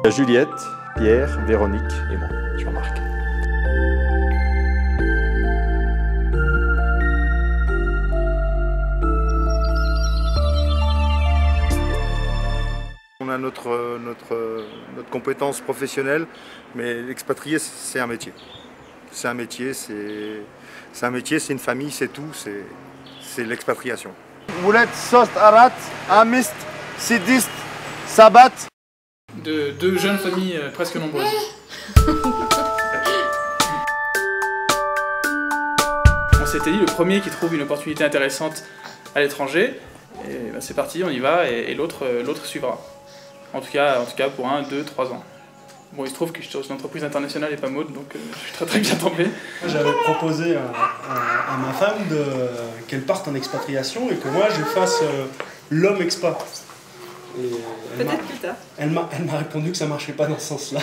Il y a Juliette, Pierre, Véronique et moi, Jean-Marc. On a notre compétence professionnelle, mais l'expatrié, c'est un métier. C'est un métier, c'est une famille, c'est tout, c'est l'expatriation. ولاد صوت أرات أمست سيدست سبت. De deux jeunes familles presque nombreuses. On s'était dit le premier qui trouve une opportunité intéressante à l'étranger, et ben c'est parti, on y va et l'autre suivra. En tout cas pour 1, 2, 3 ans. Bon, il se trouve que je suis dans une entreprise internationale et pas mode, donc je suis très bien tombé. J'avais proposé à ma femme qu'elle parte en expatriation et que moi je fasse l'homme expat. Peut-être plus tard. Elle m'a répondu que ça marchait pas dans ce sens-là.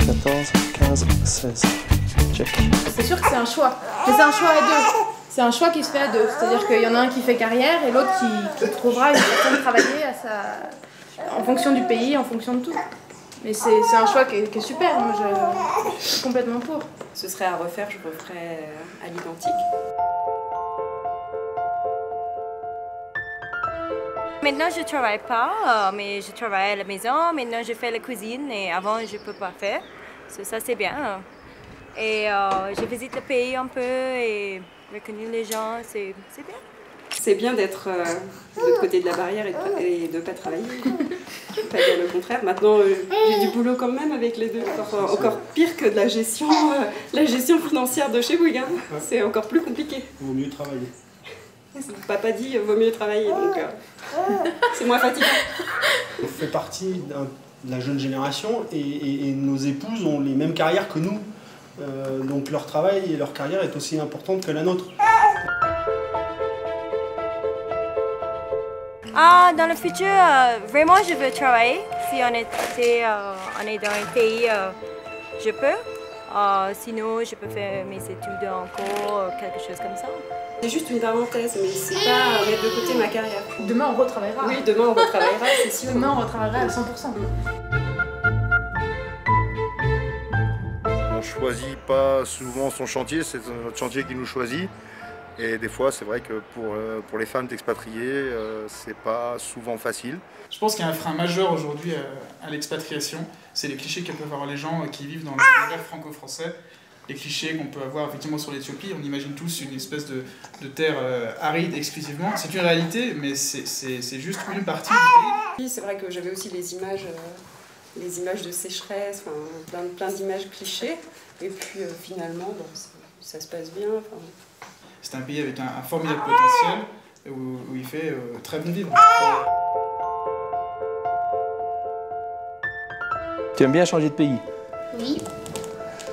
14, 15, 16. Check. C'est sûr que c'est un choix, mais c'est un choix à deux. C'est un choix qui se fait à deux, c'est-à-dire qu'il y en a un qui fait carrière et l'autre qui trouvera une façon de travailler en fonction du pays, en fonction de tout. Mais c'est un choix qui est super, moi je suis complètement pour. Ce serait à refaire, je referais à l'identique. Maintenant je travaille pas, mais je travaille à la maison. Maintenant je fais la cuisine et avant je peux pas faire. Ça c'est bien. Et je visite le pays un peu et reconnaître les gens, c'est bien. C'est bien d'être de l'autre côté de la barrière et de ne pas travailler. Je ne peux pas dire le contraire. Maintenant, j'ai du boulot quand même avec les deux. Encore pire que de la gestion financière de chez Bouygues. C'est encore plus compliqué. Il vaut mieux travailler. Papa dit vaut mieux travailler, donc c'est moins fatigant. On fait partie de la jeune génération et nos épouses ont les mêmes carrières que nous. Donc leur travail et leur carrière est aussi importante que la nôtre. Dans le futur, vraiment je veux travailler. Si on est dans un pays, je peux. Sinon, je peux faire mes études encore, quelque chose comme ça. C'est juste une parenthèse, mais c'est pas mettre de côté ma carrière. Demain on retravaillera. Oui, demain on retravaillera, c'est sûr. Demain on retravaillera à 100%. On ne choisit pas souvent son chantier, c'est notre chantier qui nous choisit. Et des fois, c'est vrai que pour les femmes d'expatriés, c'est pas souvent facile. Je pense qu'il y a un frein majeur aujourd'hui à l'expatriation, c'est les clichés que peuvent avoir les gens qui vivent dans l'univers franco-français. Les clichés qu'on peut avoir effectivement sur l'Éthiopie, on imagine tous une espèce de terre aride exclusivement. C'est une réalité, mais c'est juste une partie du pays. C'est vrai que j'avais aussi les images de sécheresse, plein d'images clichés. Et puis finalement, bon, ça se passe bien. C'est un pays avec un formidable potentiel où il fait très bon vivre. Tu aimes bien changer de pays? Oui.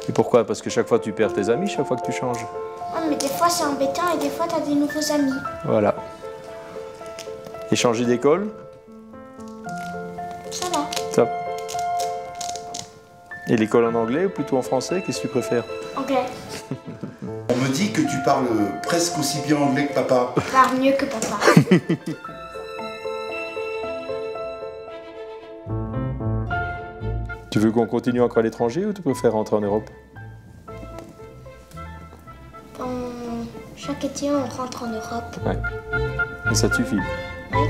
Et pourquoi? Parce que chaque fois tu perds tes amis, chaque fois que tu changes. Oh, mais des fois c'est embêtant et des fois t'as des nouveaux amis. Voilà. Et changer d'école? Ça va. Top. Et l'école en anglais ou plutôt en français? Qu'est-ce que tu préfères? Anglais. On me dit que tu parles presque aussi bien anglais que papa. Je parle mieux que papa. Tu veux qu'on continue encore à l'étranger ou tu préfères rentrer en Europe? Chaque été on rentre en Europe. Ouais. Et ça te suffit? Oui.